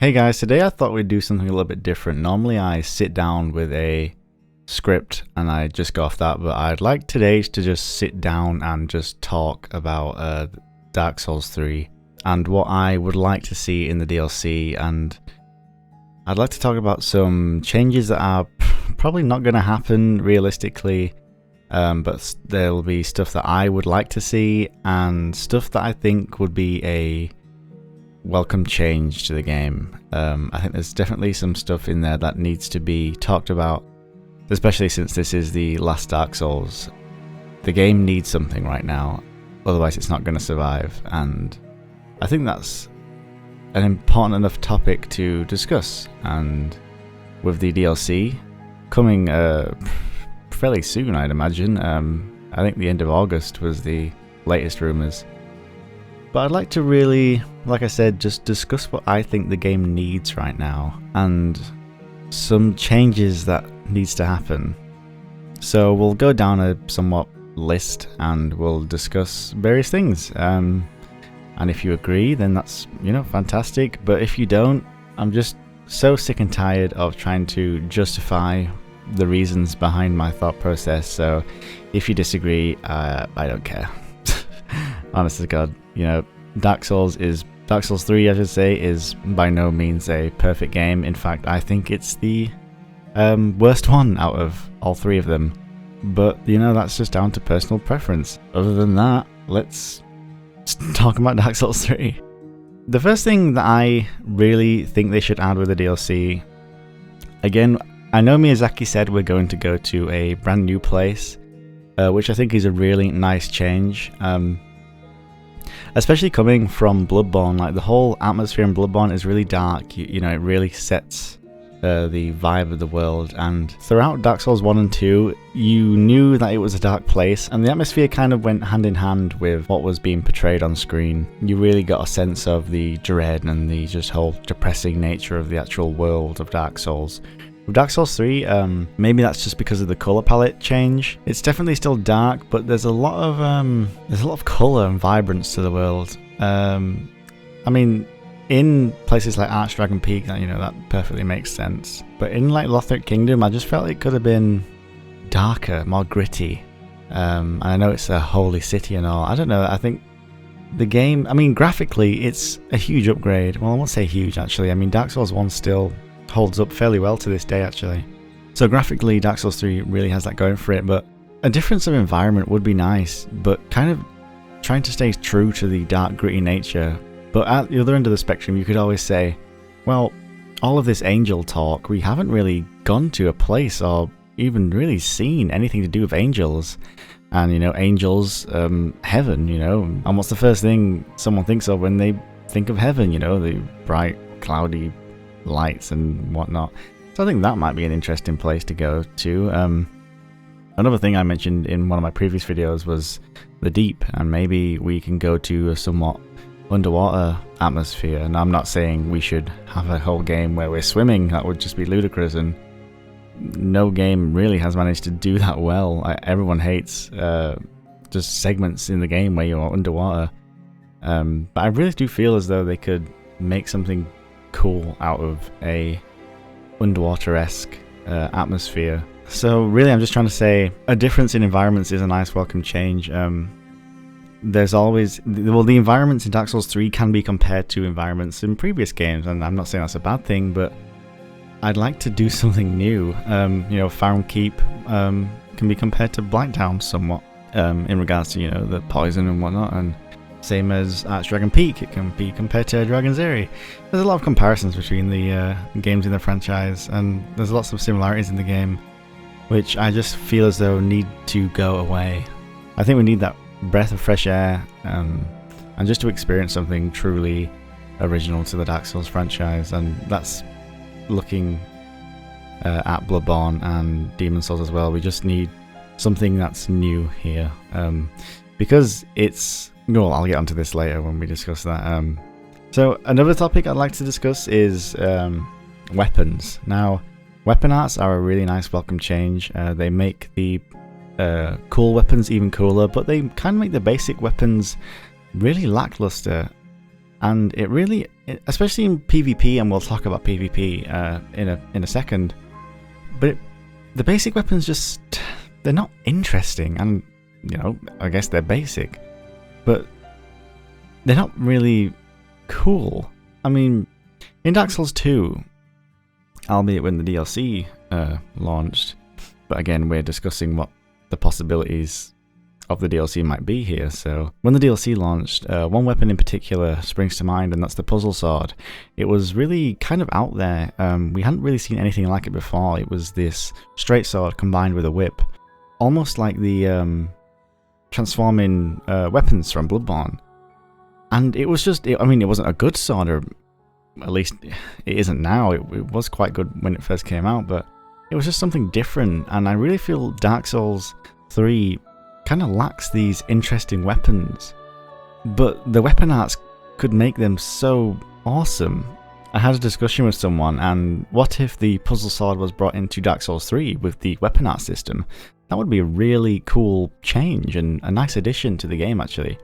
Hey guys, today I thought we'd do something a little bit different. Normally I sit down with a script and I just go off that, but I'd like today to just sit down and just talk about Dark Souls 3 and what I would like to see in the DLC, and I'd like to talk about some changes that are probably not going to happen realistically, but there'll be stuff that I would like to see and stuff that I think would be a welcome change to the game. I think there's definitely some stuff in there that needs to be talked about, especially since this is the last Dark Souls. The game needs something right now, otherwise it's not going to survive, and I think that's an important enough topic to discuss. And with the DLC coming fairly soon, I'd imagine, I think the end of August was the latest rumours. But I'd like to really, like I said, just discuss what I think the game needs right now and some changes that needs to happen. So we'll go down a somewhat list and we'll discuss various things. And if you agree, then that's, fantastic. But if you don't, I'm just so sick and tired of trying to justify the reasons behind my thought process. So if you disagree, I don't care. Honest to God, Dark Souls 3, I should say, is by no means a perfect game. In fact, I think it's the worst one out of all three of them. But, that's just down to personal preference. Other than that, let's talk about Dark Souls 3. The first thing that I really think they should add with the DLC, again, I know Miyazaki said we're going to go to a brand new place, which I think is a really nice change. Especially coming from Bloodborne, like the whole atmosphere in Bloodborne is really dark. It really sets the vibe of the world. And throughout Dark Souls 1 and 2, you knew that it was a dark place, and the atmosphere kind of went hand in hand with what was being portrayed on screen. You really got a sense of the dread and the just whole depressing nature of the actual world of Dark Souls. With Dark Souls 3, maybe that's just because of the colour palette change. It's definitely still dark, but there's a lot of colour and vibrance to the world. I mean, in places like Archdragon Peak, that perfectly makes sense. But in like Lothric Kingdom, I just felt it could have been darker, more gritty. And I know it's a holy city and all. I don't know. I think the game, graphically, it's a huge upgrade. Well, I won't say huge actually. Dark Souls 1 still holds up fairly well to this day actually. So graphically Dark Souls 3 really has that going for it, but a difference of environment would be nice, but kind of trying to stay true to the dark gritty nature. But at the other end of the spectrum, you could always say, well, all of this angel talk, we haven't really gone to a place or even really seen anything to do with angels. And angels, heaven, and what's the first thing someone thinks of when they think of heaven? The bright cloudy lights and whatnot. So I think that might be an interesting place to go to. Another thing I mentioned in one of my previous videos was the deep, and maybe we can go to a somewhat underwater atmosphere. And I'm not saying we should have a whole game where we're swimming. That would just be ludicrous, and no game really has managed to do that well. Everyone hates just segments in the game where you're underwater, but I really do feel as though they could make something cool out of a underwater-esque atmosphere. So really I'm just trying to say a difference in environments is a nice welcome change. There's always, well, the environments in Dark Souls 3 can be compared to environments in previous games, and I'm not saying that's a bad thing, but I'd like to do something new. Farum Keep can be compared to Blacktown somewhat in regards to the poison and whatnot, and same as Archdragon Peak, it can be compared to Dragon's Eyrie. There's a lot of comparisons between the games in the franchise, and there's lots of similarities in the game, which I just feel as though need to go away. I think we need that breath of fresh air, and just to experience something truly original to the Dark Souls franchise, and that's looking at Bloodborne and Demon Souls as well. We just need something that's new here, because it's... Well, I'll get onto this later when we discuss that. So another topic I'd like to discuss is weapons. Now, weapon arts are a really nice welcome change. They make the cool weapons even cooler, but they kind of make the basic weapons really lackluster. And it really, especially in PvP, and we'll talk about PvP in a second, but the basic weapons just, they're not interesting, and you know, I guess they're basic, but they're not really cool. I mean, in Dark Souls 2, albeit when the DLC launched, but again, we're discussing what the possibilities of the DLC might be here. So when the DLC launched, one weapon in particular springs to mind, and that's the puzzle sword. It was really kind of out there. We hadn't really seen anything like it before. It was this straight sword combined with a whip, almost like the transforming weapons from Bloodborne. And it was just, I mean, it wasn't a good sword, or at least it isn't now. It was quite good when it first came out, but it was just something different. And I really feel Dark Souls 3 kind of lacks these interesting weapons, but the weapon arts could make them so awesome. I had a discussion with someone, and what if the puzzle sword was brought into Dark Souls 3 with the weapon art system? That would be a really cool change and a nice addition to the game, actually.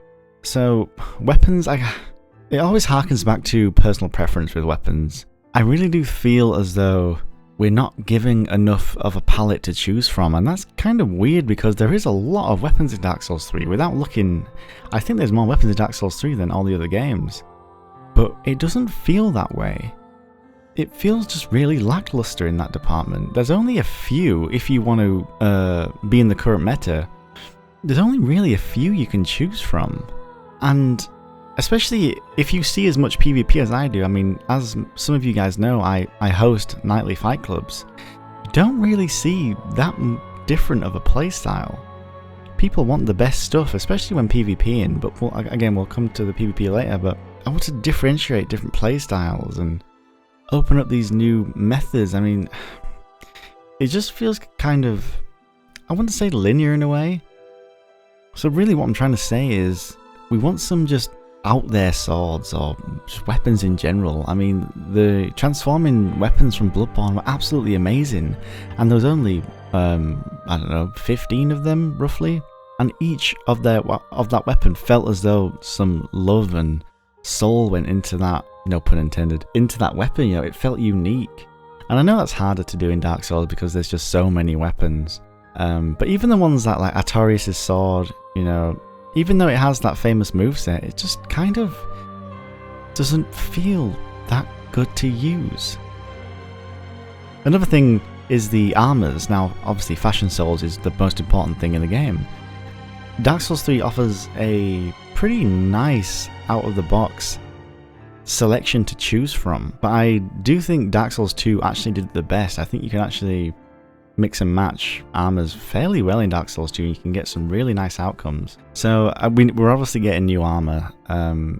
So, weapons, it always harkens back to personal preference with weapons. I really do feel as though we're not giving enough of a palette to choose from, and that's kind of weird because there is a lot of weapons in Dark Souls 3. Without looking, I think there's more weapons in Dark Souls 3 than all the other games. But it doesn't feel that way. It feels just really lackluster in that department. There's only a few, if you want to be in the current meta, there's only really a few you can choose from. And especially if you see as much PvP as I do, I mean, as some of you guys know, I host nightly fight clubs. You don't really see that different of a playstyle. People want the best stuff, especially when PvPing, but we'll come to the PvP later, but I want to differentiate different playstyles and open up these new methods. I mean, it just feels kind of, I wouldn't say linear in a way. So really what I'm trying to say is, we want some just out there swords or just weapons in general. I mean, the transforming weapons from Bloodborne were absolutely amazing, and there was only I don't know, 15 of them roughly, and each of that weapon felt as though some love and soul went into that, no pun intended, into that weapon. You know, it felt unique, and I know that's harder to do in Dark Souls because there's just so many weapons. But even the ones that, like Artorias' sword, you know, even though it has that famous moveset, it just kind of doesn't feel that good to use. Another thing is the armors. Now, obviously, Fashion Souls is the most important thing in the game. Dark Souls 3 offers a pretty nice, out-of-the-box selection to choose from, but I do think Dark Souls 2 actually did the best. I think you can actually mix and match armors fairly well in Dark Souls 2, and you can get some really nice outcomes. So we're obviously getting new armor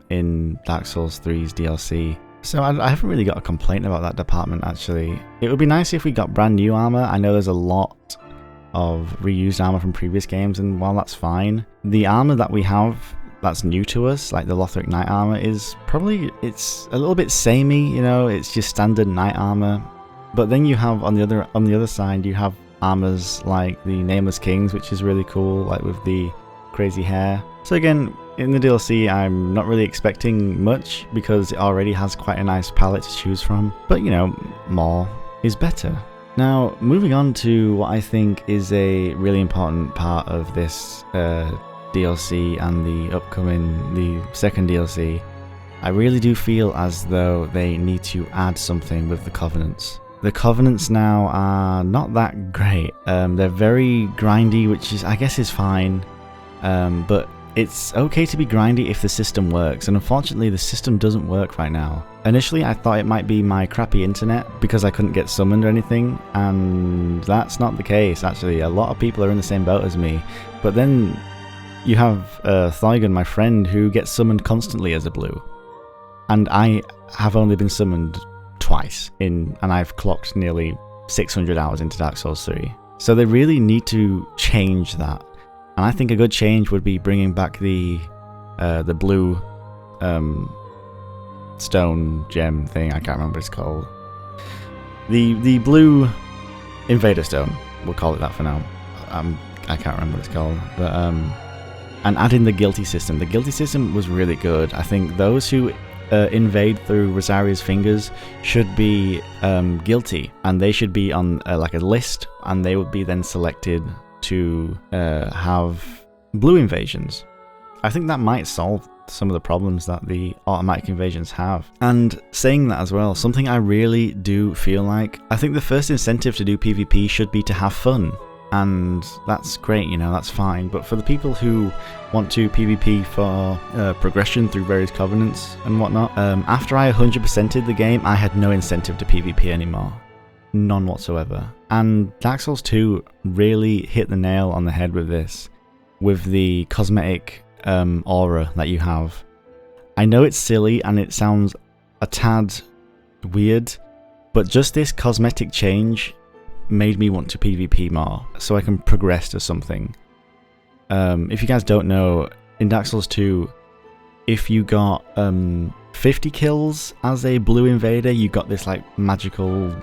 in Dark Souls 3's DLC. So I haven't really got a complaint about that department, actually. It would be nice if we got brand new armor. I know there's a lot of reused armor from previous games, and while that's fine, the armor that we have that's new to us, like the Lothric Knight armor, is probably, it's a little bit samey, you know, it's just standard knight armor. But then you have on the other side, you have armors like the Nameless Kings, which is really cool, like with the crazy hair. So again, in the DLC, I'm not really expecting much because it already has quite a nice palette to choose from. But you know, more is better. Now, moving on to what I think is a really important part of this DLC and the second DLC, I really do feel as though they need to add something with the Covenants. The Covenants now are not that great. They're very grindy, which I guess is fine, but it's okay to be grindy if the system works, and unfortunately the system doesn't work right now. Initially I thought it might be my crappy internet because I couldn't get summoned or anything, and that's not the case actually. A lot of people are in the same boat as me, but then you have Thorgan, my friend, who gets summoned constantly as a blue, and I have only been summoned twice and I've clocked nearly 600 hours into Dark Souls 3. So they really need to change that, and I think a good change would be bringing back the blue stone gem thing. I can't remember what it's called. The blue Invader Stone, we'll call it that for now. I can't remember what it's called, but and adding the guilty system. The guilty system was really good. I think those who invade through Rosaria's fingers should be guilty, and they should be on like a list, and they would be then selected to have blue invasions. I think that might solve some of the problems that the automatic invasions have. And saying that as well, something I really do feel like, I think the first incentive to do PvP should be to have fun. And that's great, you know, that's fine. But for the people who want to PvP for progression through various covenants and whatnot, after I 100%ed the game, I had no incentive to PvP anymore. None whatsoever. And Dark Souls 2 really hit the nail on the head with this, with the cosmetic aura that you have. I know it's silly and it sounds a tad weird, but just this cosmetic change made me want to PvP more, so I can progress to something. If you guys don't know, in Dark Souls 2, if you got 50 kills as a blue invader, you got this like magical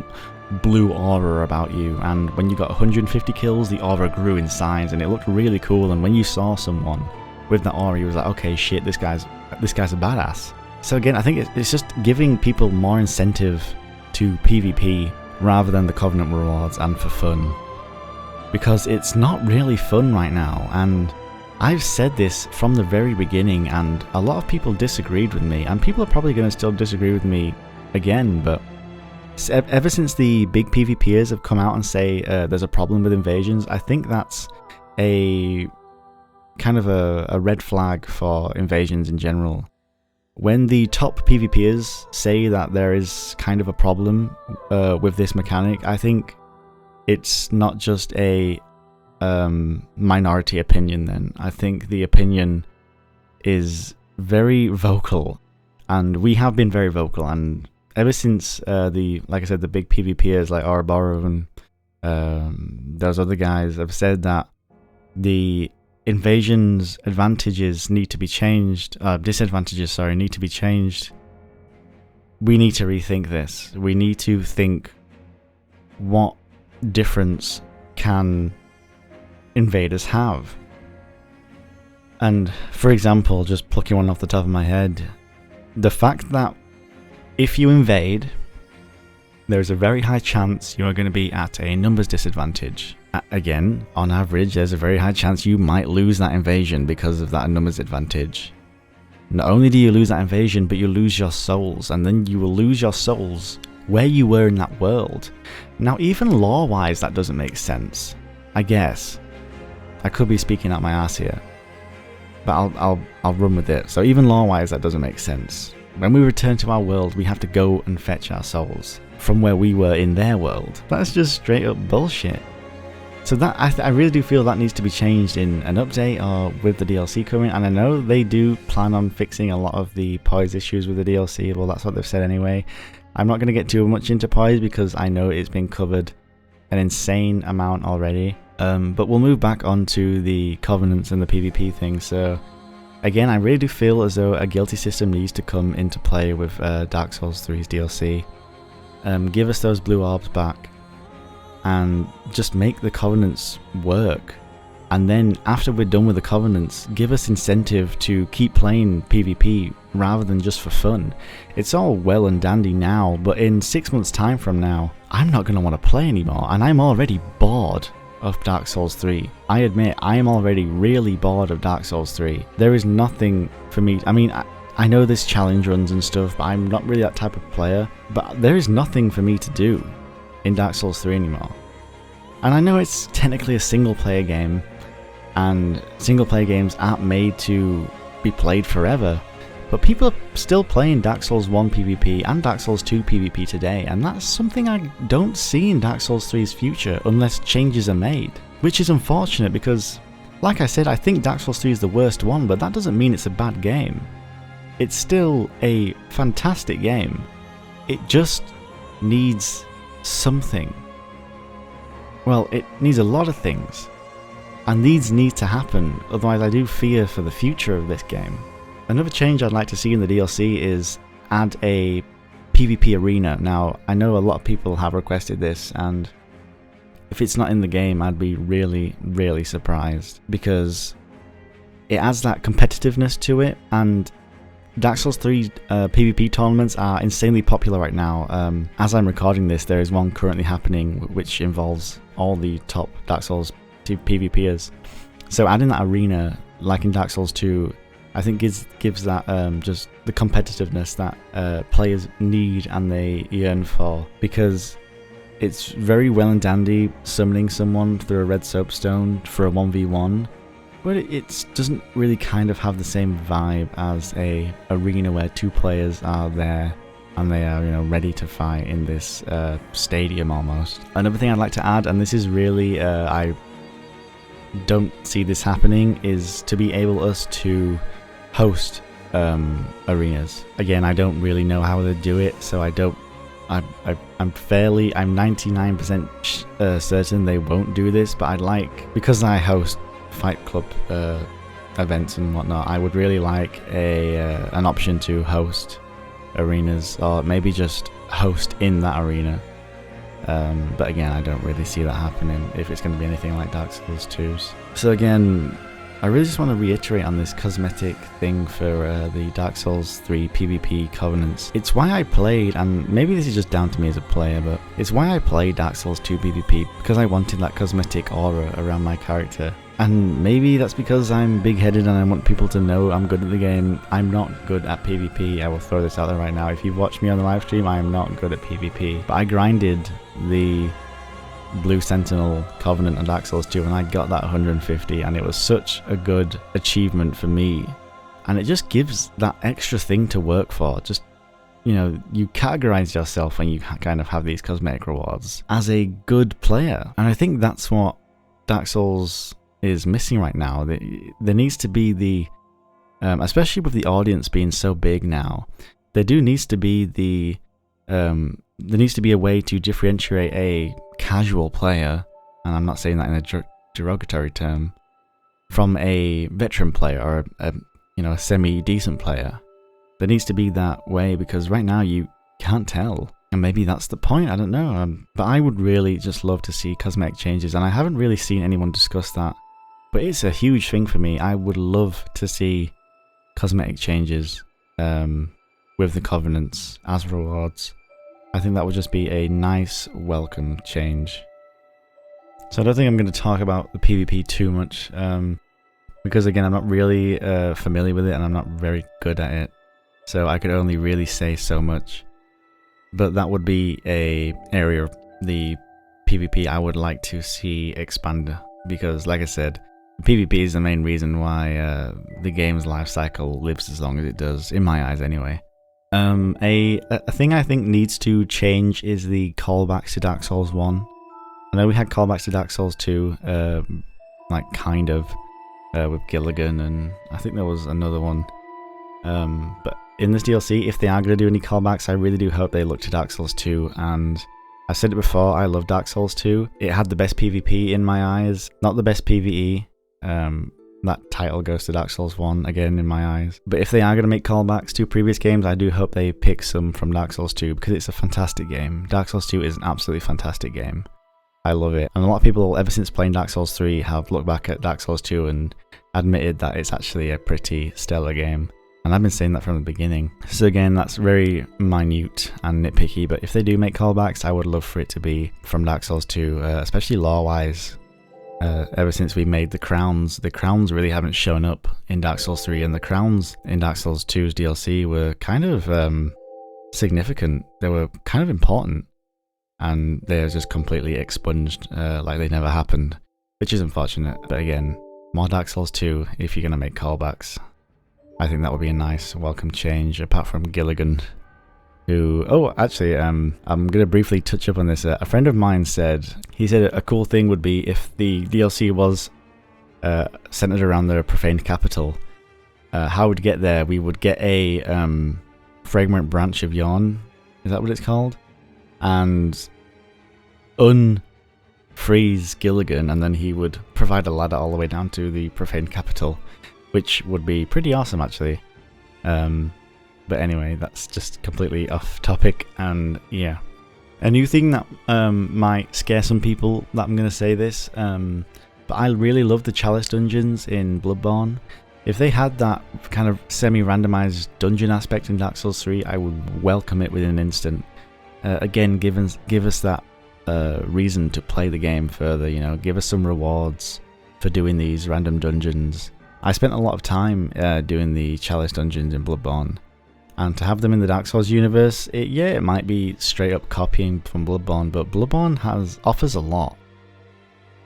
blue aura about you, and when you got 150 kills, the aura grew in size and it looked really cool. And when you saw someone with that aura, you was like, okay, shit, this guy's a badass. So again, I think it's just giving people more incentive to PvP rather than the Covenant rewards and for fun, because it's not really fun right now. And I've said this from the very beginning, and a lot of people disagreed with me, and people are probably going to still disagree with me again, but ever since the big PvPers have come out and say there's a problem with invasions, I think that's a kind of a red flag for invasions in general. When the top PvPers say that there is kind of a problem with this mechanic, I think it's not just a minority opinion then. I think the opinion is very vocal, and we have been very vocal, and ever since like I said, the big PvPers like Ouroboros and those other guys have said that the invasions disadvantages need to be changed, need to be changed. We need to rethink this. We need to think, what difference can invaders have? And for example, just plucking one off the top of my head, the fact that if you invade, there's a very high chance you are going to be at a numbers disadvantage. Again, on average, there's a very high chance you might lose that invasion because of that numbers advantage. Not only do you lose that invasion, but you lose your souls, and then you will lose your souls where you were in that world. Now, even lore-wise, that doesn't make sense. I guess. I could be speaking out my ass here, but I'll run with it. So even lore-wise, that doesn't make sense. When we return to our world, we have to go and fetch our souls from where we were in their world. That's just straight up bullshit. So that I really do feel that needs to be changed in an update or with the DLC coming, and I know they do plan on fixing a lot of the poise issues with the DLC. Well, that's what they've said anyway. I'm not going to get too much into poise because I know it's been covered an insane amount already. But we'll move back onto the Covenants and the PvP thing. So again, I really do feel as though a guilty system needs to come into play with Dark Souls 3's DLC. Give us those blue orbs back, and just make the Covenants work. And then after we're done with the Covenants, give us incentive to keep playing PvP rather than just for fun. It's all well and dandy now, but in 6 months time from now, I'm not going to want to play anymore, and I'm already bored of Dark Souls 3. I admit, I am already really bored of Dark Souls 3. There is nothing for me. I mean, I know there's challenge runs and stuff, but I'm not really that type of player. But there is nothing for me to do in Dark Souls 3 anymore. And I know it's technically a single player game, and single player games aren't made to be played forever, but people are still playing Dark Souls 1 PvP and Dark Souls 2 PvP today, and that's something I don't see in Dark Souls 3's future unless changes are made. Which is unfortunate because, like I said, I think Dark Souls 3 is the worst one, but that doesn't mean it's a bad game. It's still a fantastic game. It just needs something. Well, it needs a lot of things, and these need to happen, otherwise I do fear for the future of this game. Another change I'd like to see in the DLC is add a PvP arena. Now, I know a lot of people have requested this, and if it's not in the game, I'd be really, really surprised, because it adds that competitiveness to it, and Dark Souls 3 PvP tournaments are insanely popular right now. As I'm recording this, there is one currently happening which involves all the top Dark Souls PvPers. So adding that arena, like in Dark Souls 2, I think gives that just the competitiveness that players need and they yearn for, because it's very well and dandy summoning someone through a red soapstone for a 1v1, but it doesn't really kind of have the same vibe as a arena where two players are there and they are, you know, ready to fight in this stadium almost. Another thing I'd like to add, and this is really I don't see this happening, is to be able us to host arenas. Again, I don't really know how they do it, so I'm 99% certain they won't do this, but I'd like, because I host Fight Club events and whatnot, I would really like an option to host arenas, or maybe just host in that arena. But again, I don't really see that happening if it's going to be anything like Dark Souls 2's. So again, I really just want to reiterate on this cosmetic thing for the Dark Souls 3 PvP Covenants. It's why I played, and maybe this is just down to me as a player, but it's why I played Dark Souls 2 PvP, because I wanted that cosmetic aura around my character. And maybe that's because I'm big-headed and I want people to know I'm good at the game. I'm not good at PvP, I will throw this out there right now. If you've watched me on the live stream, I am not good at PvP. But I grinded the Blue Sentinel Covenant on Dark Souls 2 and I got that 150, and it was such a good achievement for me. And it just gives that extra thing to work for. Just, you know, you categorize yourself when you kind of have these cosmetic rewards as a good player. And I think that's what Dark Souls is missing right now. There needs to be the, especially with the audience being so big now, there needs to be a way to differentiate a casual player, and I'm not saying that in a derogatory term, from a veteran player or a semi-decent player. There needs to be that way, because right now you can't tell, and maybe that's the point, I don't know. But I would really just love to see cosmetic changes, and I haven't really seen anyone discuss that. But it's a huge thing for me. I would love to see cosmetic changes with the Covenants as rewards. I think that would just be a nice, welcome change. So I don't think I'm going to talk about the PvP too much, because again, I'm not really familiar with it and I'm not very good at it. So I could only really say so much. But that would be a area of the PvP I would like to see expand, because like I said, PvP is the main reason why the game's life cycle lives as long as it does, in my eyes anyway. A thing I think needs to change is the callbacks to Dark Souls 1. I know we had callbacks to Dark Souls 2, like kind of, with Gilligan, and I think there was another one. But in this DLC, if they are going to do any callbacks, I really do hope they look to Dark Souls 2, and I've said it before, I love Dark Souls 2. It had the best PvP in my eyes, not the best PvE. That title goes to Dark Souls 1 again in my eyes. But if they are going to make callbacks to previous games, I do hope they pick some from Dark Souls 2, because it's a fantastic game. Dark Souls 2 is an absolutely fantastic game. I love it. And a lot of people, ever since playing Dark Souls 3, have looked back at Dark Souls 2 and admitted that it's actually a pretty stellar game. And I've been saying that from the beginning. So again, that's very minute and nitpicky, but if they do make callbacks, I would love for it to be from Dark Souls 2, especially lore-wise. Ever since we made the crowns really haven't shown up in Dark Souls 3, and the crowns in Dark Souls 2's DLC were kind of significant. They were kind of important, and they're just completely expunged like they never happened, which is unfortunate. But again, more Dark Souls 2 if you're going to make callbacks. I think that would be a nice welcome change, apart from Gilligan, who... Oh, actually, I'm going to briefly touch up on this. A friend of mine said a cool thing would be if the DLC was centered around the profaned capital. How we'd get there, we would get a fragrant branch of yarn, is that what it's called? And unfreeze Gilligan, and then he would provide a ladder all the way down to the profaned capital, which would be pretty awesome, actually. But anyway, that's just completely off topic, and yeah. A new thing that might scare some people that I'm going to say this, but I really love the Chalice dungeons in Bloodborne. If they had that kind of semi-randomized dungeon aspect in Dark Souls 3, I would welcome it within an instant. Again, give us that reason to play the game further, you know, give us some rewards for doing these random dungeons. I spent a lot of time doing the Chalice dungeons in Bloodborne, and to have them in the Dark Souls universe, it might be straight up copying from Bloodborne, but Bloodborne offers a lot.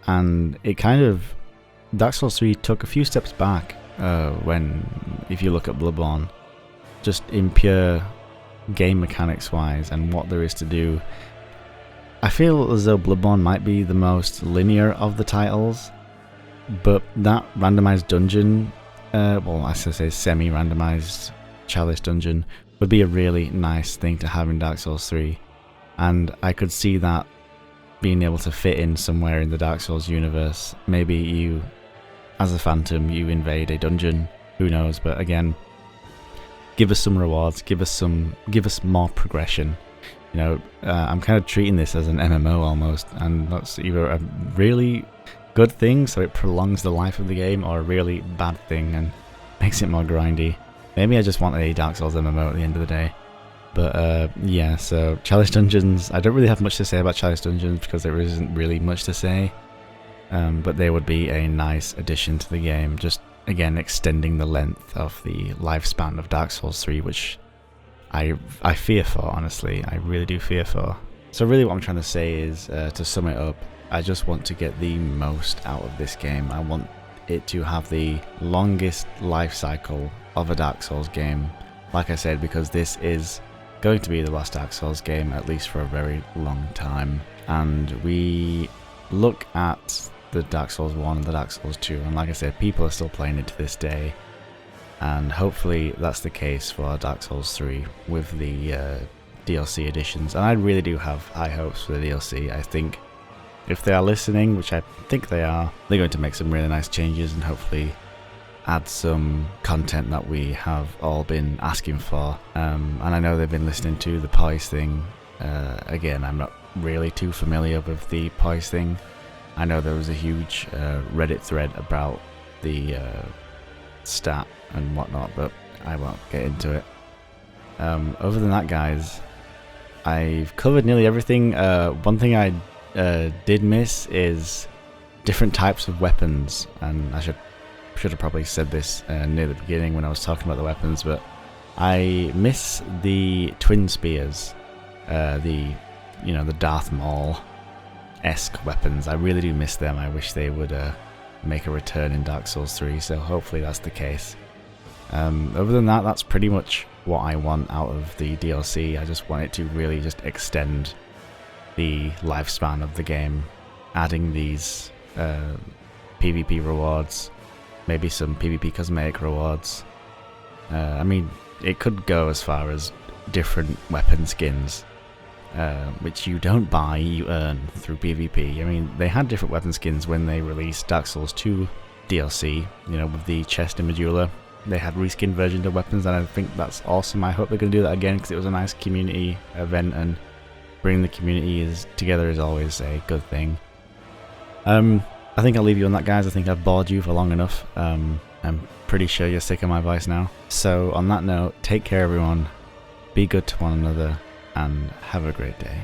And it kind of, Dark Souls 3 took a few steps back if you look at Bloodborne, just in pure game mechanics wise and what there is to do. I feel as though Bloodborne might be the most linear of the titles, but that randomized dungeon, well, I should say semi-randomized Chalice dungeon, would be a really nice thing to have in Dark Souls 3, and I could see that being able to fit in somewhere in the Dark Souls universe. Maybe you, as a phantom, you invade a dungeon, who knows, but again, give us some rewards, give us more progression. You know, I'm kind of treating this as an MMO almost, and that's either a really good thing, so it prolongs the life of the game, or a really bad thing and makes it more grindy. Maybe I just want a Dark Souls MMO at the end of the day. But yeah, so Chalice Dungeons, I don't really have much to say about Chalice Dungeons because there isn't really much to say. But they would be a nice addition to the game, just again extending the length of the lifespan of Dark Souls 3, which I fear for, honestly. I really do fear for. So really what I'm trying to say is, to sum it up, I just want to get the most out of this game. I want it to have the longest life cycle of a Dark Souls game, like I said, because this is going to be the last Dark Souls game, at least for a very long time. And we look at the Dark Souls 1 and the Dark Souls 2, and like I said, people are still playing it to this day, and hopefully that's the case for Dark Souls 3 with the DLC additions. And I really do have high hopes for the DLC. I think if they are listening, which I think they are, they're going to make some really nice changes and hopefully add some content that we have all been asking for. And I know they've been listening to the Poise thing. Again, I'm not really too familiar with the Poise thing. I know there was a huge Reddit thread about the stat and whatnot, but I won't get into it. Other than that, guys, I've covered nearly everything. One thing I did miss is different types of weapons, and I should have probably said this near the beginning when I was talking about the weapons, but I miss the twin spears, the Darth Maul-esque weapons. I really do miss them. I wish they would make a return in Dark Souls 3, so hopefully that's the case. Other than that, that's pretty much what I want out of the DLC. I just want it to really just extend the lifespan of the game, adding these PvP rewards, maybe some PvP cosmetic rewards. I mean, it could go as far as different weapon skins, which you don't buy, you earn through PvP. I mean, they had different weapon skins when they released Dark Souls 2 DLC, you know, with the chest and medulla. They had reskin versions of weapons, and I think that's awesome. I hope they're going to do that again, because it was a nice community event, and bringing the community together is always a good thing. I think I'll leave you on that, guys. I think I've bored you for long enough. I'm pretty sure you're sick of my voice now. So on that note, take care everyone, be good to one another, and have a great day.